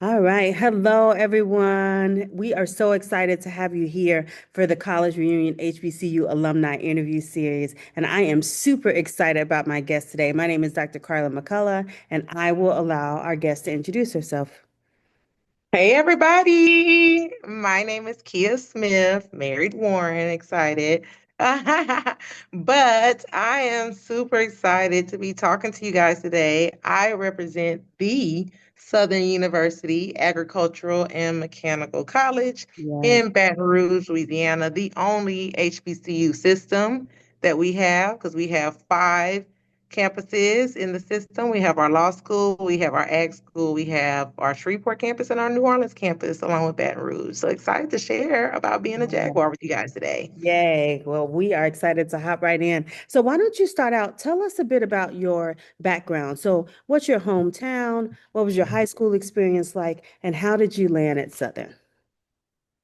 All right. Hello, everyone. We are so excited to have you here for the College Reunion HBCU Alumni Interview Series. And I am super excited about my guest today. My name is Dr. Carla McCullough, and I will allow our guest to introduce herself. Hey everybody, my name is Kia Smith, married Warren, excited. But I am super excited to be talking to you guys today. I represent the Southern University Agricultural and Mechanical College Yes. in Baton Rouge, Louisiana, the only HBCU system that we have because we have five campuses in the system. We have our law school, we have our ag school, we have our Shreveport campus, and our New Orleans campus, along with Baton Rouge. So excited to share about being a Jaguar with you guys today. Yay. Well, we are excited to hop right in. So, why don't you start out? Tell us a bit about your background. So, what's your hometown? What was your high school experience like? And how did you land at Southern?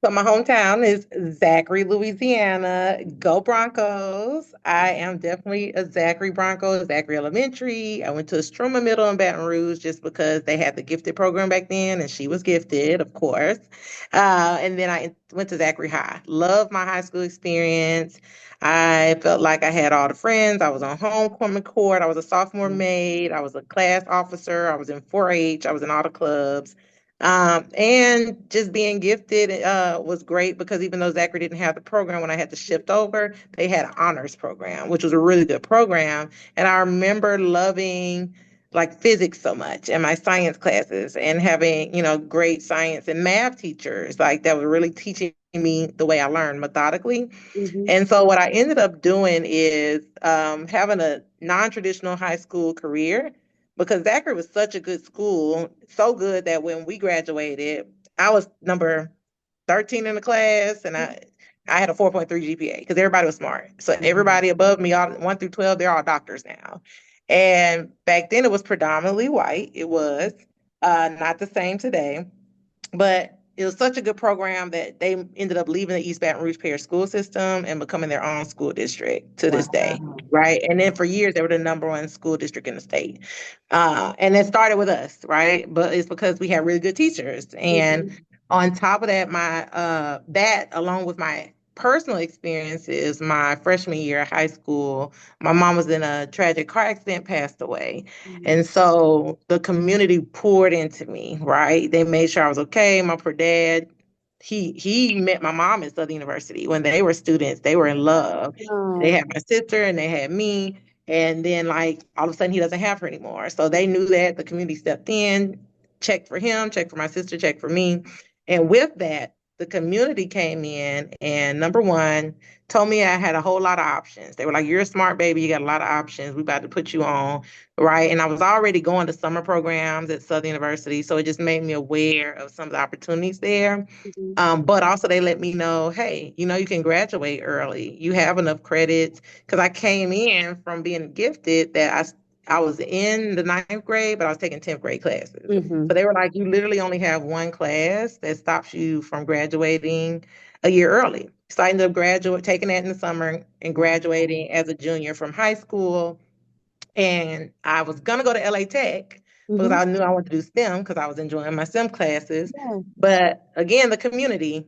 So my hometown is Zachary, Louisiana. Go Broncos. I am definitely a Zachary Bronco, Zachary Elementary. I went to Struma Middle in Baton Rouge just because they had the gifted program back then, and she was gifted, of course. And then I went to Zachary High. Loved my high school experience. I felt like I had all the friends. I was on homecoming court. I was a sophomore maid. I was a class officer. I was in 4-H. I was in all the clubs. And just being gifted was great because even though Zachary didn't have the program when I had to shift over, they had an honors program, which was a really good program. And I remember loving like physics so much and my science classes and having, great science and math teachers like that were really teaching me the way I learned methodically. Mm-hmm. And so what I ended up doing is having a non-traditional high school career because Zachary was such a good school, so good that when we graduated, I was number 13 in the class and I had a 4.3 GPA because everybody was smart. So everybody above me, all 1 through 12, they're all doctors now. And back then it was predominantly white. It was not the same today. But it was such a good program that they ended up leaving the East Baton Rouge Parish school system and becoming their own school district to this day, Wow. right? And then for years, they were the number one school district in the state. And it started with us, right? But it's because we had really good teachers. And Mhm. on top of that, that along with my personal experiences, my freshman year of high school, my mom was in a tragic car accident, passed away. And so the community poured into me, right? They made sure I was okay. My poor dad, he met my mom at Southern University when they were students. They were in love. They Oh, had my sister and they had me. And then like all of a sudden he doesn't have her anymore. So they knew that the community stepped in, checked for him, checked for my sister, checked for me. And with that, the community came in and number one, told me I had a whole lot of options. They were like, "You're a smart baby, you got a lot of options. We about to put you on." Right. And I was already going to summer programs at Southern University. So it just made me aware of some of the opportunities there. mhm. But also they let me know, hey, you can graduate early. You have enough credits. Because I came in from being gifted that I was in the ninth grade, but I was taking 10th grade classes. So Mhm. they were like, you literally only have one class that stops you from graduating a year early. So I ended up taking that in the summer and Wow. graduating as a junior from high school and I was gonna go to LA Tech because Mhm. I knew I wanted to do STEM because I was enjoying my STEM classes. Yeah. But again, the community,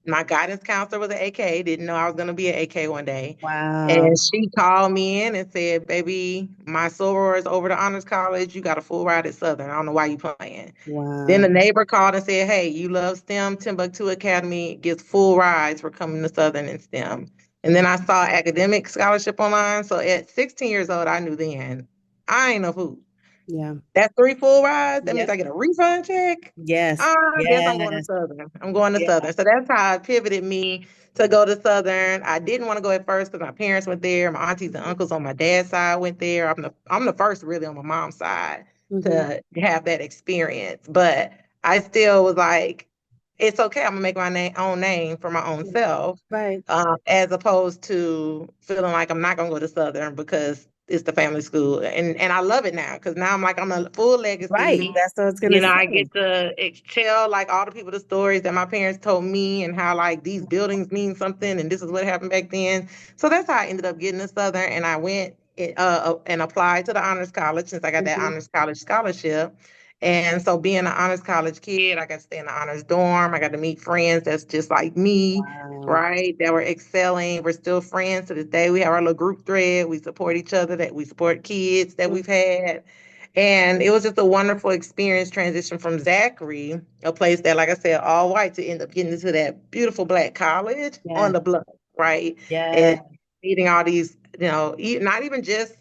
my guidance counselor was an AK, didn't know I was gonna be an AK one day. Wow. And she called me in and said, "Baby, my soror is over to Honors College. You got a full ride at Southern. I don't know why you playing." Then Wow. the neighbor called and said, "Hey, you love STEM. Timbuktu Academy gets full rides for coming to Southern in STEM." And then I saw academic scholarship online. So at 16 years old, I knew then I ain't no fool. Yeah. That's three full rides. That means Yep. I get a refund check. Yes. I guess I'm going to Yes. Southern. I'm going to Yeah. Southern. So that's how it pivoted me to go to Southern. I didn't want to go at first because my parents went there. My aunties and uncles on my dad's side went there. I'm the first really on my mom's side Hmm. to have that experience. But I still was like, it's okay. I'm gonna make my own name for my own self, Right. as opposed to feeling like I'm not gonna go to Southern because it's the family school. And I love it now because now I'm like I'm a full Right. legacy. That's what I was gonna I say. get to tell like all the people the stories that my parents told me and how like these buildings mean something and this is what happened back then. So that's how I ended up getting to Southern and I went and applied to the Honors College since I got that Hmm. Honors College scholarship. And so being an honors college kid, I got to stay in the honors dorm. I got to meet friends that's just like me, Wow. right? That were excelling. We're still friends to this day. We have our little group thread. We support each other, that we support kids that Mm. we've had. And it was just a wonderful experience transition from Zachary, a place that, like I said, all white, to end up getting into that beautiful black college on Yeah. the bluff, right? Yeah. And meeting all these, not even just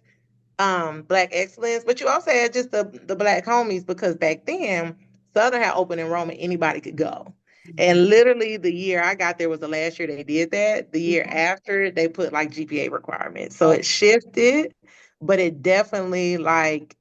black excellence, but you also had just the black homies because back then Southern had open enrollment, anybody could go. Mhm. And literally the year I got there was the last year they did that. The year Mhm. after they put like GPA requirements. So Oh, it shifted, but it definitely like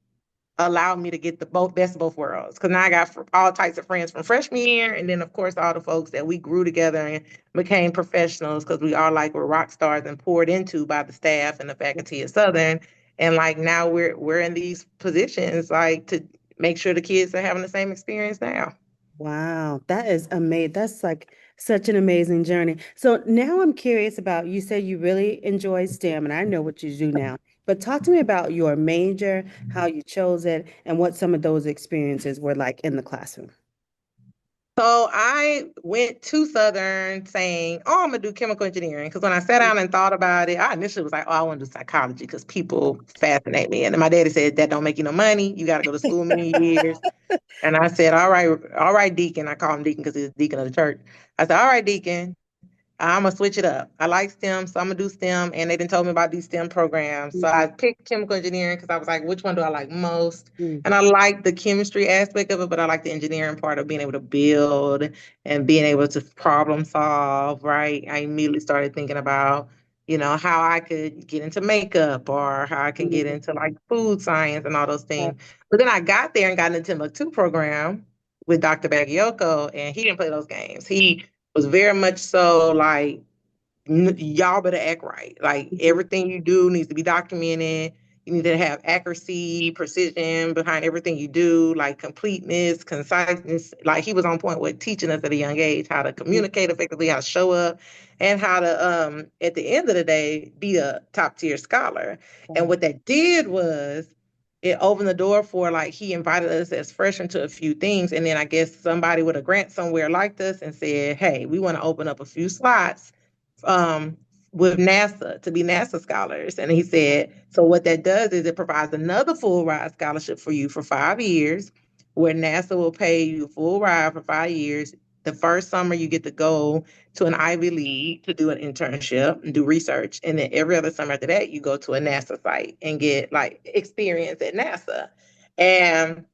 allowed me to get the both best of both worlds. Because now I got all types of friends from freshman year, and then of course all the folks that we grew together and became professionals because we all like were rock stars and poured into by the staff and the faculty at Southern. And like now we're in these positions like to make sure the kids are having the same experience now. wow. That is amazing. That's like such an amazing journey. So now I'm curious about, you said you really enjoy STEM, and I know what you do now. But talk to me about your major, how you chose it, and what some of those experiences were like in the classroom. So I went to Southern saying, "Oh, I'm gonna do chemical engineering." Because when I sat down and thought about it, I initially was like, "Oh, I want to do psychology because people fascinate me." And then my daddy said, "That don't make you no money. You got to go to school many years." And I said, all right, Deacon." I call him Deacon because he's the deacon of the church. I said, "All right, Deacon. I'm gonna switch it up. I like STEM, so I'm gonna do STEM." And they didn't told me about these STEM programs. So Mhm. I picked chemical engineering because I was like, which one do I like most? Mm. And I like the chemistry aspect of it, but I like the engineering part of being able to build and being able to problem solve, right? I immediately started thinking about, how I could get into makeup or how I can get Mm. into like food science and all those Right. things. But then I got there and got into the Timbuktu program with Dr. Bagayoko, and he didn't play those games. He was very much so like, y'all better act right. Like Mhm. everything you do needs to be documented. You need to have accuracy, precision behind everything you do, like completeness, conciseness. Like he was on point with teaching us at a young age how to Mhm. communicate effectively, how to show up, and how to at the end of the day be a top tier scholar. And Wow. what that did was it opened the door for like he invited us as freshmen to a few things. And then I guess somebody with a grant somewhere liked us and said, "Hey, we want to open up a few slots um, with NASA to be NASA scholars." And he said, "So what that does is it provides another full ride scholarship for you for 5 years, where NASA will pay you full ride for 5 years. The first summer you get to go to an Ivy League to do an internship and do research, and then every other summer after that you go to a NASA site and get like experience at NASA." And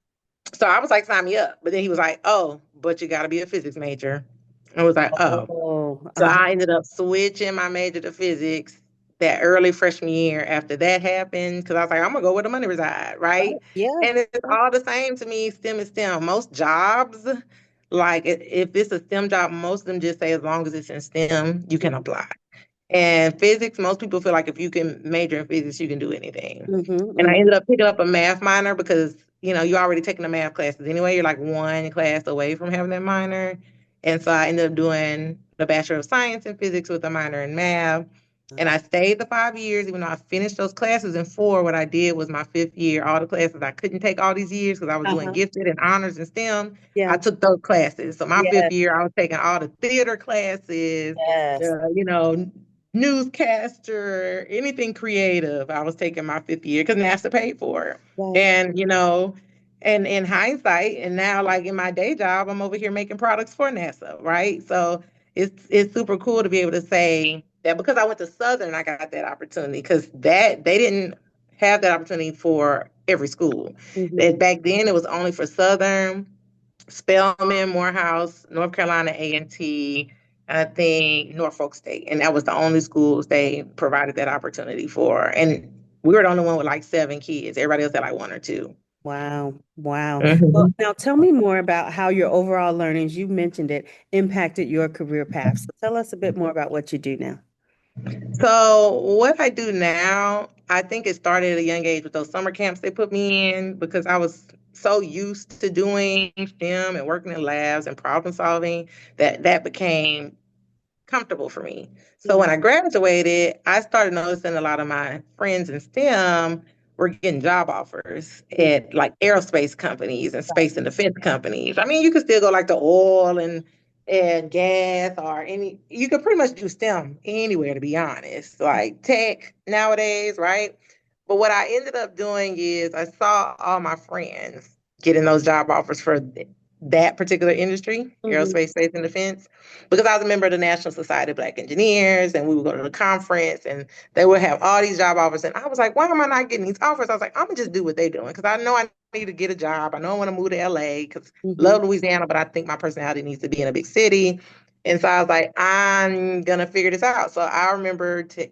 so I was like, "Sign me up." But then he was like, "Oh, but you got to be a physics major." I was like, "Oh." Oh, So I ended up switching my major to physics that early freshman year after that happened because I was like, I'm gonna go where the money reside, right? right. Yeah. And it's all the same to me. STEM is STEM. Most jobs, like if it's a STEM job, most of them just say as long as it's in STEM, you can apply. And physics, most people feel like if you can major in physics, you can do anything. And I Mm-hmm. ended up picking up a math minor because, you're already taking the math classes anyway. You're like one class away from having that minor. And so I ended up doing the Bachelor of Science in Physics with a minor in math. And I stayed the 5 years, even though I finished those classes in four. What I did was my fifth year, all the classes I couldn't take all these years because I was doing Uh-huh. gifted and honors in STEM. I Yeah. took those classes. So my fifth Yes. year, I was taking all the theater classes, Yes. you know, newscaster, anything creative. I was taking my fifth year because NASA paid for it. Right. And, and in hindsight, and now like in my day job, I'm over here making products for NASA, right? So it's super cool to be able to say that because I went to Southern, I got that opportunity because that they didn't have that opportunity for every school. Mm-hmm. That back then it was only for Southern, Spelman, Morehouse, North Carolina A&T, I think Norfolk State, and that was the only schools they provided that opportunity for. And we were the only one with like seven kids. Everybody else had like one or two. Wow. Wow. Well, Mhm. now tell me more about how your overall learnings, you mentioned it, impacted your career path. So tell us a bit more about what you do now. So what I do now, I think it started at a young age with those summer camps they put me in because I was so used to doing STEM and working in labs and problem solving that became comfortable for me. So Mm. when I graduated, I started noticing a lot of my friends in STEM were getting job offers at like aerospace companies and Right. space and defense companies. I mean, you could still go like the oil and gas or any, you could pretty much do STEM anywhere, to be honest, like tech nowadays, right? But what I ended up doing is I saw all my friends getting those job offers for that particular industry, Mm-hmm. aerospace, space, and defense, because I was a member of the National Society of Black Engineers, and we would go to the conference, and they would have all these job offers, and I was like, why am I not getting these offers? I was like, I'm gonna just do what they're doing because I know I need to get a job. I know I want to move to LA because Mm-hmm. love Louisiana, but I think my personality needs to be in a big city. And so I was like, I'm gonna figure this out. So I remember to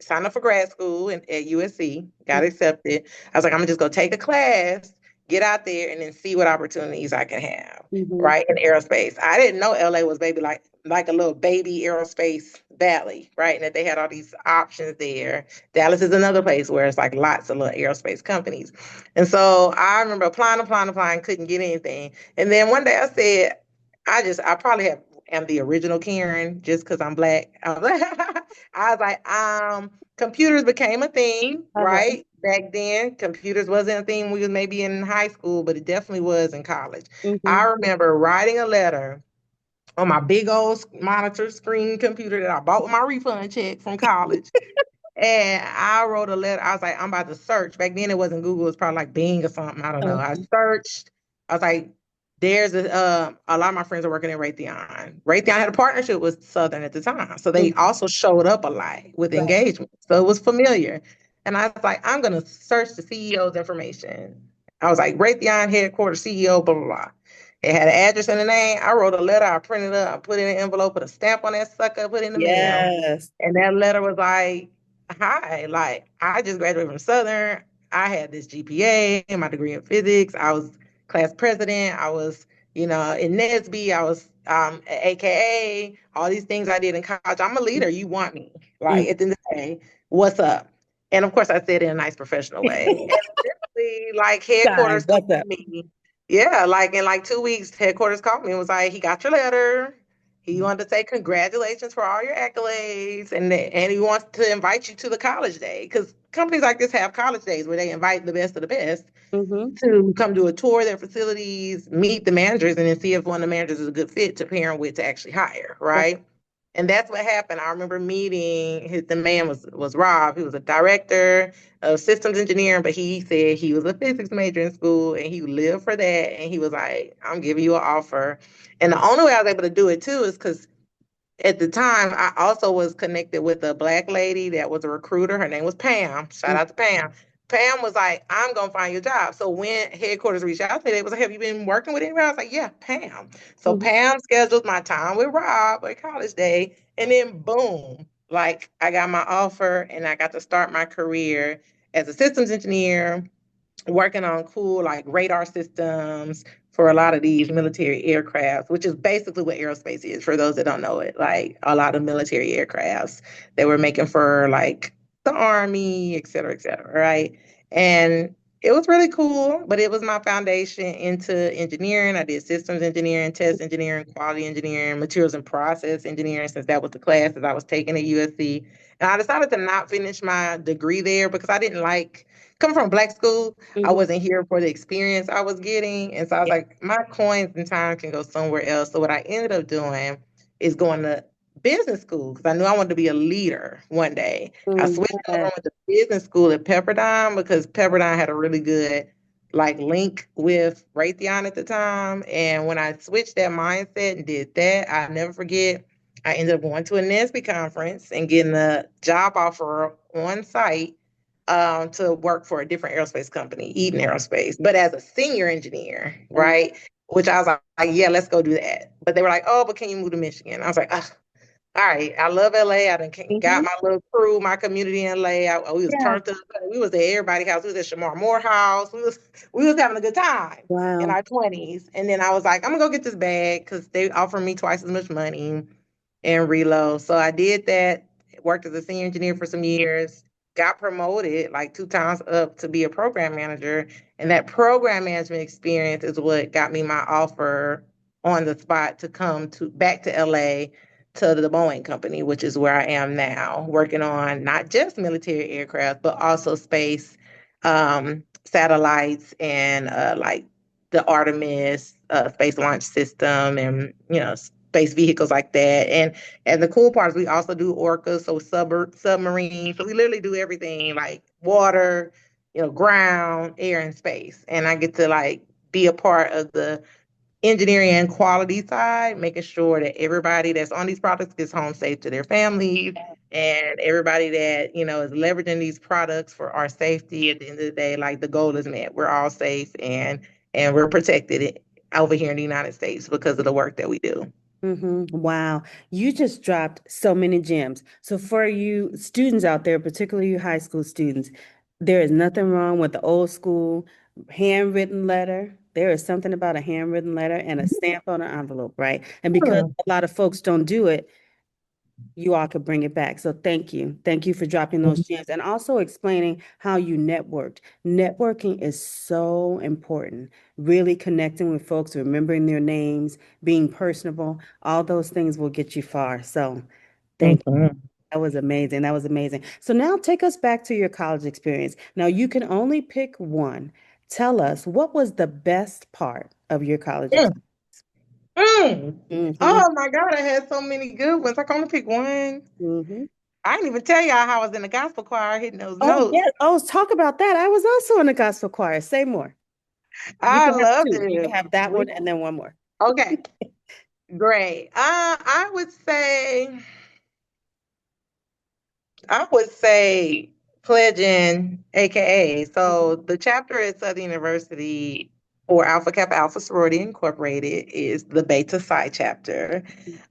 sign up for grad school at USC, got accepted. I was like, I'm gonna just go take a class, get out there, and then see what opportunities I can have, Mm-hmm. right? In aerospace. I didn't know LA was maybe like a little baby aerospace valley, right? And that they had all these options there. Dallas is another place where it's like lots of little aerospace companies. And so I remember applying, couldn't get anything. And then one day I said, I probably am the original Karen just because I'm black. I was like, computers became a thing, Uh-huh. right? Back then, computers wasn't a thing. We was maybe in high school, but it definitely was in college. Mm-hmm. I remember writing a letter on my big old monitor screen computer that I bought with my refund check from college. And I wrote a letter. I was like, I'm about to search. Back then it wasn't Google, it was probably like Bing or something. I don't know. I Uh-huh. searched. I was like, there's a lot of my friends are working at Raytheon. Raytheon had a partnership with Southern at the time. So they Mm-hmm. also showed up a lot with Right. engagement. So it was familiar. And I was like, I'm gonna search the CEO's information. I was like, Raytheon headquarters CEO, blah, blah, blah. It had an address and a name. I wrote a letter, I printed it up, I put it in an envelope, put a stamp on that sucker, put it in the mail. Yes. And that letter was like, hi, like I just graduated from Southern. I had this GPA and my degree in physics. I was class president. I was, in NSB. I was AKA, all these things I did in college. I'm a leader. You want me. Mm. Like at the end of the day, what's up? And of course I said it in a nice professional way. And eventually, like Time. headquarters What's called up? me. Yeah, like in like 2 weeks, headquarters called me and was like, he got your letter. He wanted to say congratulations for all your accolades, and he wants to invite you to the college day because companies like this have college days where they invite the best of the best Mm-hmm. to come do a tour of their facilities, meet the managers, and then see if one of the managers is a good fit to pair them with to actually hire, right? And that's what happened. I remember meeting the man was Rob. He was a director of systems engineering, but he said he was a physics major in school and he lived for that. And he was like, I'm giving you an offer. And the only way I was able to do it too is because at the time, I also was connected with a black lady that was a recruiter. Her name was Pam. Shout out to Pam. Pam was like, I'm gonna find you a job. So when headquarters reached out to me, they was like, have you been working with anybody? I was like, yeah, Pam. So Mm-hmm. Pam scheduled my time with Rob at college day, and then boom, like I got my offer and I got to start my career as a systems engineer working on cool like radar systems for a lot of these military aircrafts, which is basically what aerospace is for those that don't know it. Like a lot of military aircrafts they were making for like the army, et cetera, right? And it was really cool, but it was my foundation into engineering. I did systems engineering, test engineering, quality engineering, materials and process engineering, since that was the classes I was taking at USC. And I decided to not finish my degree there because I didn't like coming from black school. I Mm-hmm. wasn't here for the experience I was getting. And so I was Yeah. like, my coins and time can go somewhere else. So what I ended up doing is going to business school because I knew I wanted to be a leader one day. I Mm, switched over yes. and went to business school at Pepperdine because Pepperdine had a really good like link with Raytheon at the time. And when I switched that mindset and did that, I never forget. I ended up going to a NSB conference and getting a job offer on site to work for a different aerospace company, Eden Aerospace, but as a senior engineer, Mm. right? Which I was like, yeah, let's go do that. But they were like, oh, but can you move to Michigan? I was like, ugh, all right, I love LA. I done got Mhm. my little crew, my community in LA. We was Yeah. turned up. We was at everybody's house. We was at Shamar Moore house. We was having a good time in Wow. our 20s. And then I was like, I'm gonna go get this bag because they offered me twice as much money and reload. So I did that, worked as a senior engineer for some years, got promoted like 2 times up to be a program manager. And that program management experience is what got me my offer on the spot to come to back to LA to the Boeing company, which is where I am now, working on not just military aircraft, but also space. satellites and like the Artemis space launch system and space vehicles like that. And the cool part is we also do Orca, so submarine. So we literally do everything like water, ground, air, and space. And I get to like be a part of the engineering and quality side, making sure that everybody that's on these products gets home safe to their families, and everybody that is leveraging these products for our safety. At the end of the day, like the goal is met. We're all safe and we're protected over here in the United States because of the work that we do. Wow. You just dropped so many gems. So for you students out there, particularly you high school students, there is nothing wrong with the old school handwritten letter. There is something about a handwritten letter and a stamp on an envelope, right? And because Hmm. a lot of folks don't do it, you all could bring it back. So thank you. Thank you for dropping those gems and also explaining how you networked. Networking is so important. Really connecting with folks, remembering their names, being personable, all those things will get you far. So thank you. Mhm. That was amazing. That was amazing. So now take us back to your college experience. Now you can only pick one. Tell us what was the best part of your college Mm. Mm. experience? Oh my God, I had so many good ones. I can only pick one. Hmm. I didn't even tell y'all how I was in the gospel choir hitting those Oh, notes. yeah. Oh, talk about that. I was also in the gospel choir. Say more. You I can have loved two. You can it. have that one and then one more. Okay, great. I would say pledging, aka. So the chapter at Southern University for Alpha Kappa Alpha Sorority Incorporated is the Beta Psi chapter.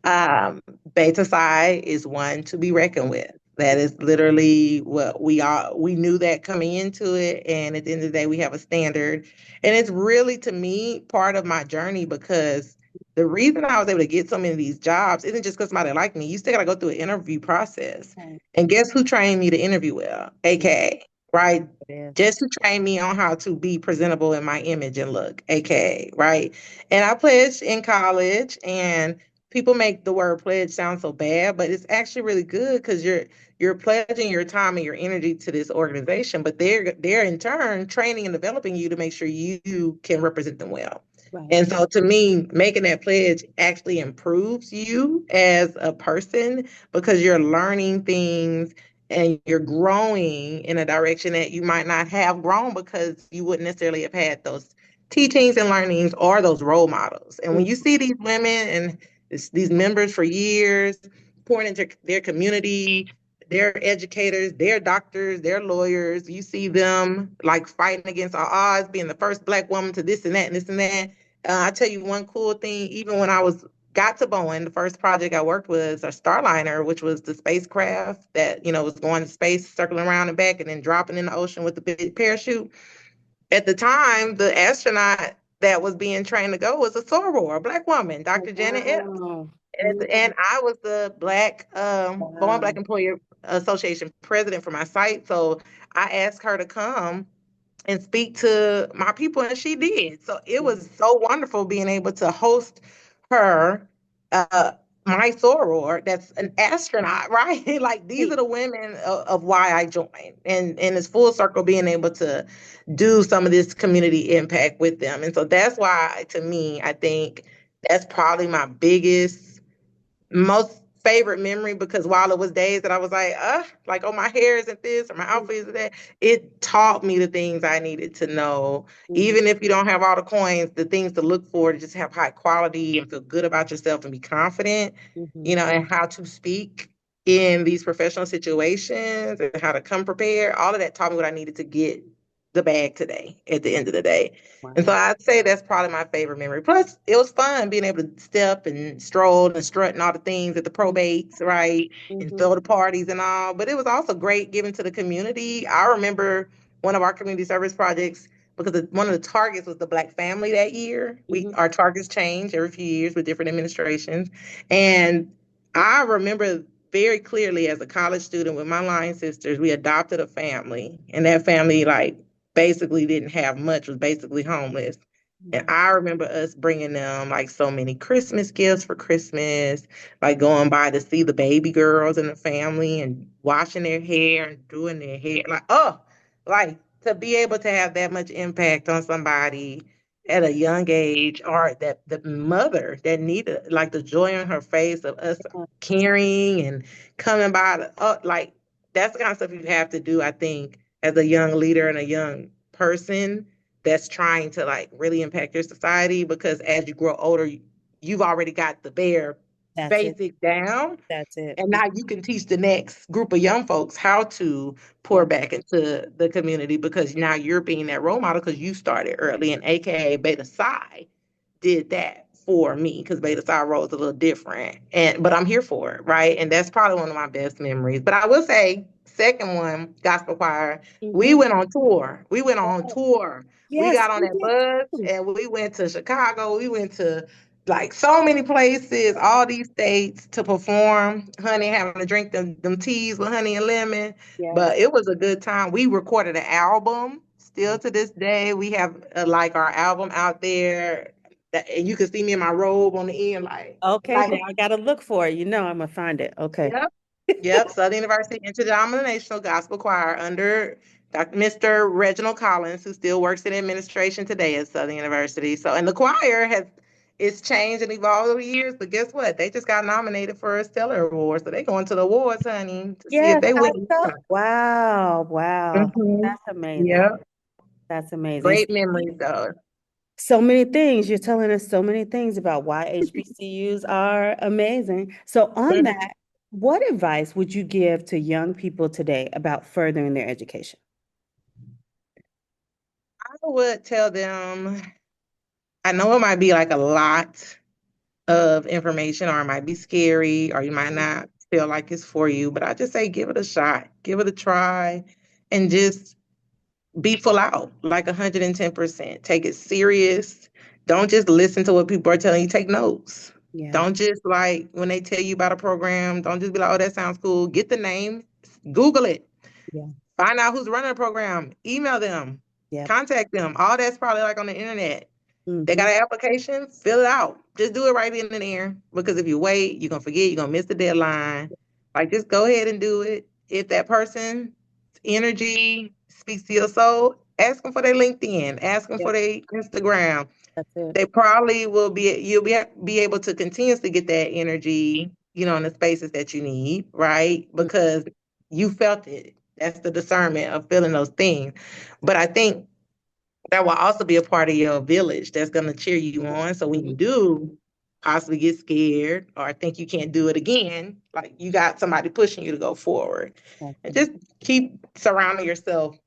Um, Beta Psi is one to be reckoned with. That is literally what we are. We knew that coming into it, and at the end of the day, we have a standard, and it's really to me part of my journey because the reason I was able to get so many of these jobs isn't just because somebody liked me. You still got to go through an interview process. Right. And guess who trained me to interview well? Mhm. AKA, right? It is. Just who trained me on how to be presentable in my image and look, AKA, right? And I pledged in college, and people make the word pledge sound so bad, but it's actually really good because you're pledging your time and your energy to this organization, but they're in turn training and developing you to make sure you can represent them well. Right. And so to me, making that pledge actually improves you as a person because you're learning things and you're growing in a direction that you might not have grown because you wouldn't necessarily have had those teachings and learnings or those role models. And when you see these women and these members for years pouring into their community, their educators, their doctors, their lawyers, you see them like fighting against our odds, being the first Black woman to this and that and this and that. I tell you one cool thing, even when I was got to Boeing, the first project I worked was a Starliner, which was the spacecraft that, was going to space, circling around and back, and then dropping in the ocean with the big parachute. At the time, the astronaut that was being trained to go was a soror, a Black woman, Dr. Janet Epps. Wow. And I was the Boeing Wow. Black Employer Association president for my site. So I asked her to come and speak to my people, and she did. So it was so wonderful being able to host her, uh, my soror, that's an astronaut, right? Like these Hey. are the women of why I joined, and it's full circle being able to do some of this community impact with them, and so that's why, to me, I think that's probably my biggest most favorite memory because while it was days that I was like, oh, my hair isn't this or my outfit isn't that, it taught me the things I needed to know. Mhm. Even if you don't have all the coins, the things to look for to just have high quality and feel good about yourself and be confident, Mhm. and how to speak in these professional situations and how to come prepared. All of that taught me what I needed to get the bag today at the end of the day. And so Wow. I'd say that's probably my favorite memory. Plus, it was fun being able to step and stroll and strut and all the things at the probates, right? And Mhm. throw the parties and all. But it was also great giving to the community. I remember one of our community service projects because one of the targets was the Black family that year. Mhm. Our targets change every few years with different administrations. And I remember very clearly as a college student with my line sisters, we adopted a family, and that family like basically didn't have much, was basically homeless. And Wow. I remember us bringing them like so many Christmas gifts for Christmas, like going by to see the baby girls in the family and washing their hair and doing their hair. Like, oh, like to be able to have that much impact on somebody at a young age, or that the mother that needed, like, the joy on her face of us caring and coming by like, that's the kind of stuff you have to do, I think, as a young leader and a young person that's trying to, like, really impact your society, because as you grow older, you've already got the bare That's it. basic down, That's it. and now you can teach the next group of young folks how to pour Yeah. back into the community, because now you're being that role model because you started early, and AKA Beta Psi did that for me, because Beta Psi role is a little different. But I'm here for it, right? And that's probably one of my best memories. But I will say, second one, gospel choir, we Mm-hmm. went on tour. We went on tour. We Yes, got on we that did bus too. and we went to Chicago. We went to, like, so many places, all these states to perform. Honey, having to drink them teas with honey and lemon. Yes. But it was a good time. We recorded an album. Still to this day, we have, like, our album out there. And you can see me in my robe on the end, Okay, like, now I gotta look for it. You know I'm gonna find it. Okay. yep, yep. Southern University Interdenominational Gospel Choir under Mr. Reginald Collins, who still works in administration today at Southern University. So, and the choir has, it's changed and evolved over the years, but guess what? They just got nominated for a Stellar Award, so they going to the awards, honey, to see if Yes, they how win. so? Wow, wow. Hmm. That's amazing. Yep. That's amazing. Great memories, though. So many things. You're telling us so many things about why HBCUs are amazing. So, on Mhm. that, what advice would you give to young people today about furthering their education? I would tell them, I know it might be like a lot of information, or it might be scary, or you might not feel like it's for you, but I just say give it a shot, give it a try, and just be full out, like 110%. Take it serious. Don't just listen to what people are telling you, take notes. Yeah, Don't just, like, when they tell you about a program, don't just be like, oh, that sounds cool. Get the name, Google it. yeah, Find out who's running the program, email them, yeah. contact them. All that's probably, like, on the internet. They Mm-hmm. got an application, fill it out. Just do it right then and there. Because if you wait, you're gonna forget, you're gonna miss the deadline. Like, just go ahead and do it. If that person's energy speaks to your soul, ask them for their LinkedIn, ask them Yep, for their Instagram. that's it. They probably will be, you'll be able to continuously get that energy, in the spaces that you need, right? Mm. Because you felt it. That's the discernment of feeling those things. But I think that will also be a part of your village that's going to cheer you on. So when you do possibly get scared or think you can't do it again, like, you got somebody pushing you to go forward. That's And it. just keep surrounding yourself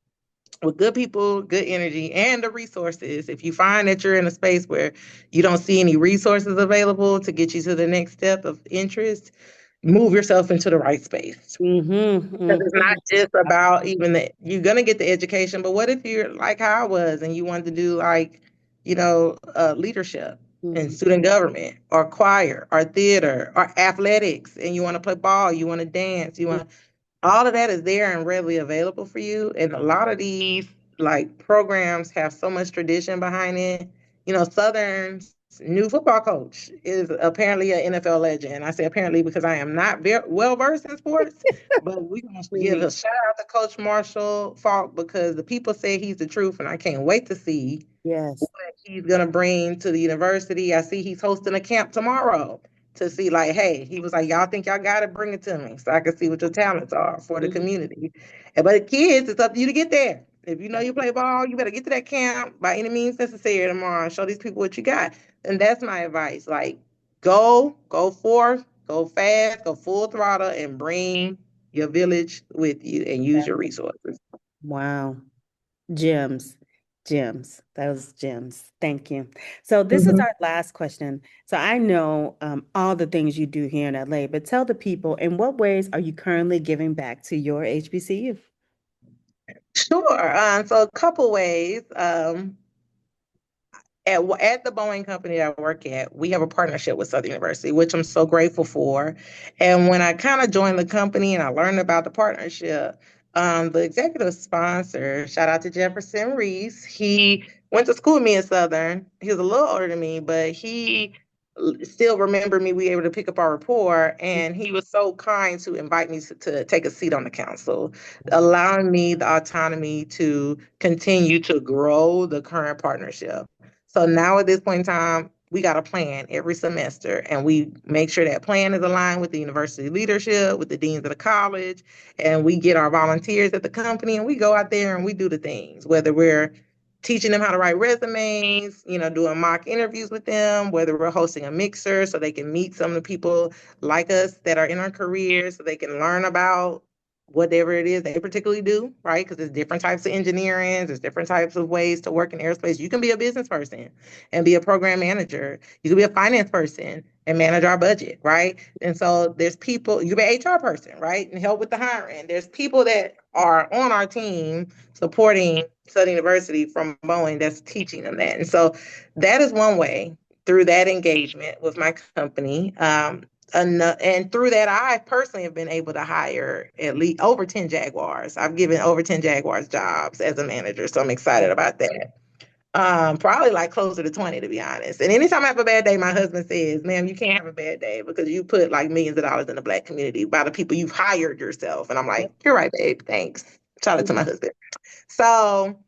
with good people, good energy, and the resources. If you find that you're in a space where you don't see any resources available to get you to the next step of interest, move yourself into the right space. Mm-hmm. Because it's not Mm-hmm. just about even that you're gonna get the education, but what if you're like how I was and you wanted to do, like, leadership and Mm-hmm. student government or choir or theater or athletics, and you want to play ball, you want to dance, all of that is there and readily available for you. And a lot of these, like, programs have so much tradition behind it. Southern's new football coach is apparently an NFL legend. I say apparently because I am not very well versed in sports, but we want to give Really? a shout out to Coach Marshall Falk, because the people say he's the truth, and I can't wait to see Yes. what he's gonna bring to the university. I see he's hosting a camp tomorrow to see, like, hey, he was like, y'all think y'all got to bring it to me so I can see what your talents are for the Mhm. community. But the kids, it's up to you to get there. If you know That's you play ball, you better get to that camp by any means necessary tomorrow and show these people what you got. And that's my advice. Like, go forth, go fast, go full throttle, and bring your village with you and use your resources. wow. Gems, gems. That was gems. Thank you. So this is Mhm. our last question. So I know all the things you do here in LA, but tell the people, in what ways are you currently giving back to your HBCU? Sure. So a couple ways. At the Boeing company that I work at, we have a partnership with Southern University, which I'm so grateful for. And when I kind of joined the company and I learned about the partnership, the executive sponsor, shout out to Jefferson Reese, he went to school with me at Southern. He was a little older than me, but he still remember me. We were able to pick up our rapport, and he was so kind to invite me to take a seat on the council, allowing me the autonomy to continue to grow the current partnership. So now at this point in time, we got a plan every semester, and we make sure that plan is aligned with the university leadership, with the deans of the college, and we get our volunteers at the company, and we go out there and we do the things, whether we're teaching them how to write resumes, doing mock interviews with them, whether we're hosting a mixer so they can meet some of the people like us that are in our careers so they can learn about whatever it is they particularly do, right? Because there's different types of engineering, there's different types of ways to work in aerospace. You can be a business person and be a program manager. You can be a finance person and manage our budget, right? And so there's people, you can be an HR person, right? And help with the hiring. There's people that are on our team supporting Southern University from Boeing that's teaching them that. And so that is one way through that engagement with my company. And through that, I personally have been able to hire at least over 10 Jaguars. I've given over 10 Jaguars jobs as a manager. So I'm excited about that. Probably like closer to 20, to be honest. And anytime I have a bad day, my husband says, ma'am, you can't have a bad day because you put like millions of dollars in the Black community by the people you've hired yourself. And I'm like, you're right, babe. Thanks. Shout out to my husband. So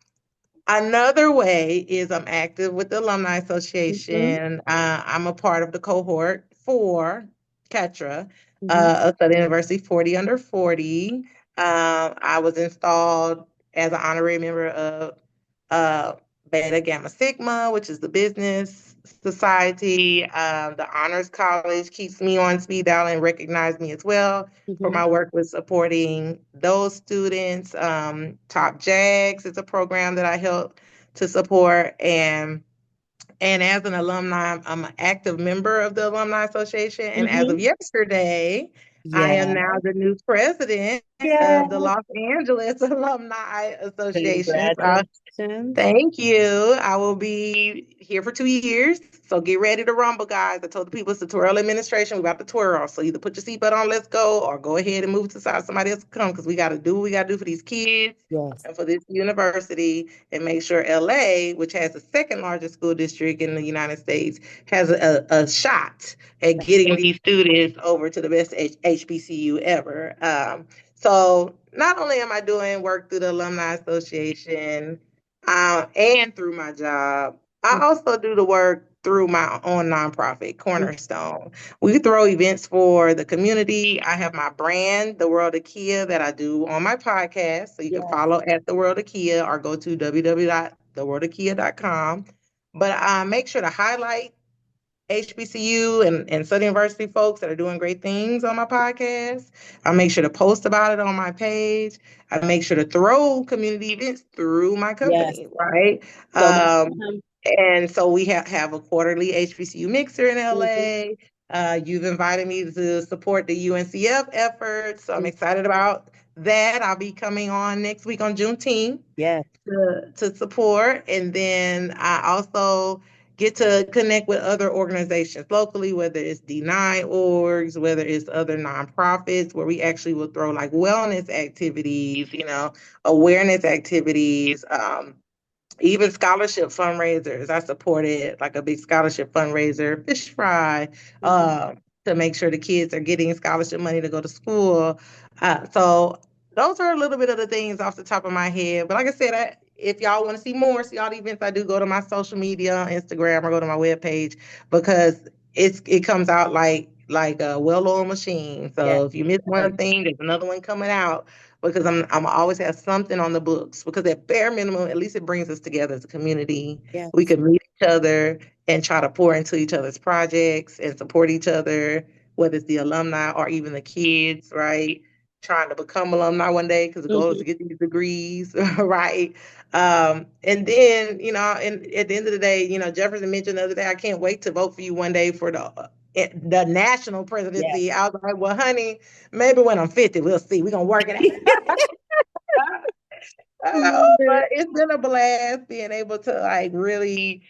another way is I'm active with the Alumni Mhm, Association. I'm a part of the cohort for CATRA, mhm, of Southern University 40 under 40. I was installed as an honorary member of uh, Beta Gamma Sigma, which is the business society. The Honors College keeps me on speed dial and recognize me as well for mhm. my work with supporting those students. Top JAGS is a program that I help to support. And as an alumni, I'm an active member of the Alumni Association. And as of Mhm. yesterday, I am Yeah. now the new president Yeah. of the Los Angeles Alumni Association. So Congratulations. thank you. I will be here for 2 years. So get ready to rumble, guys. I told the people it's the twirl administration. We're about to twirl. So either put your seatbelt on, let's go, or go ahead and move to the side. Somebody else come because we got to do what we got to do for these kids Yes. and for this university and make sure LA, which has the second largest school district in the United States, has a shot at getting these students over to the best HBCU ever. So not only am I doing work through the Alumni Association and through my job, I also do the work through my own nonprofit, Mhm. Cornerstone. We throw events for the community. I have my brand, The World of Kia, that I do on my podcast. So you can Yes. follow at The World of Kia or go to www.theworldofkia.com. But I make sure to highlight HBCU and Southern University folks that are doing great things on my podcast. I make sure to post about it on my page. I make sure to throw community events through my Yes. company, right? So much Um, time. and so we have a quarterly HBCU mixer in Mhm, LA. You've invited me to support the UNCF efforts. So I'm mhm. excited about that. I'll be coming on next week on Juneteenth Yes. to support. And then I also get to connect with other organizations locally, whether it's D9 orgs, whether it's other nonprofits, where we actually will throw like wellness activities, awareness activities, even scholarship fundraisers. I supported like a big scholarship fundraiser, Fish Fry, Mhm. to make sure the kids are getting scholarship money to go to school. So those are a little bit of the things off the top of my head. But like I said, if y'all want to see more, see all the events I do, go to my social media, Instagram, or go to my webpage because it comes out like a well-oiled machine. Yes. So if you miss one thing, there's another one coming out because I'm always have something on the books because at bare minimum, at least it brings us together as a community. We Yes. can meet each other and try to pour into each other's projects and support each other, whether it's the alumni or even the kids, right? Trying to become alumni one day because the goal is Mhm. to get these degrees, right? And then, and at the end of the day, Jefferson mentioned the other day, I can't wait to vote for you one day for the national Yes. presidency. I was like, well, honey, maybe when I'm 50, we'll see. We're gonna work it out. Love But it. it's been a blast being able to like really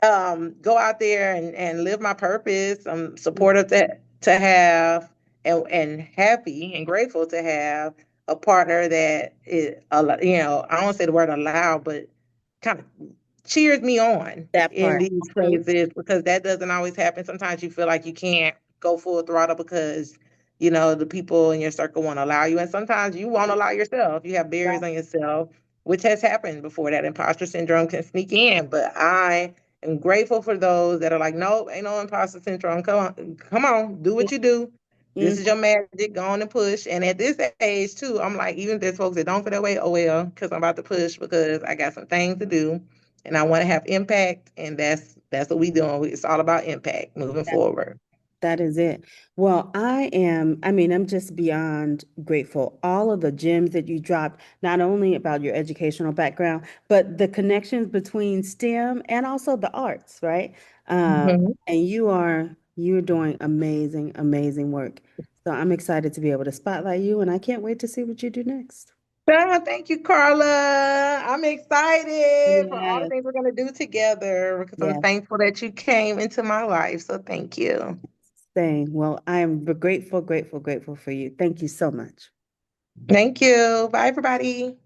go out there and live my purpose. I'm supportive to have and happy and grateful to have a partner that is, I don't want to say the word allow, but kind of cheers me on That in part. these Mhm. places because that doesn't always happen. Sometimes you feel like you can't go full throttle because the people in your circle won't allow you, and sometimes you won't allow yourself. You have barriers Right. on yourself, which has happened before. That imposter syndrome can sneak in, but I am grateful for those that are like, nope, ain't no imposter syndrome. Come on, do what you do. This is Mhm. your magic. Go on and push. And at this age too, I'm like, even if there's folks that don't feel that way, oh well, because I'm about to push because I got some things to do and I want to have impact. And that's what we doing. It's all about impact moving forward. That is it. Well, I'm just beyond grateful. All of the gems that you dropped, not only about your educational background, but the connections between STEM and also the arts, right? Mhm. And you're doing amazing, amazing work. So I'm excited to be able to spotlight you, and I can't wait to see what you do next. Thank you, Carla. I'm excited for all the Yes, things we're going to do together because I'm yes. thankful that you came into my life. So thank you. Same. Well, I am grateful, grateful, grateful for you. Thank you so much. Thank you. Bye, everybody.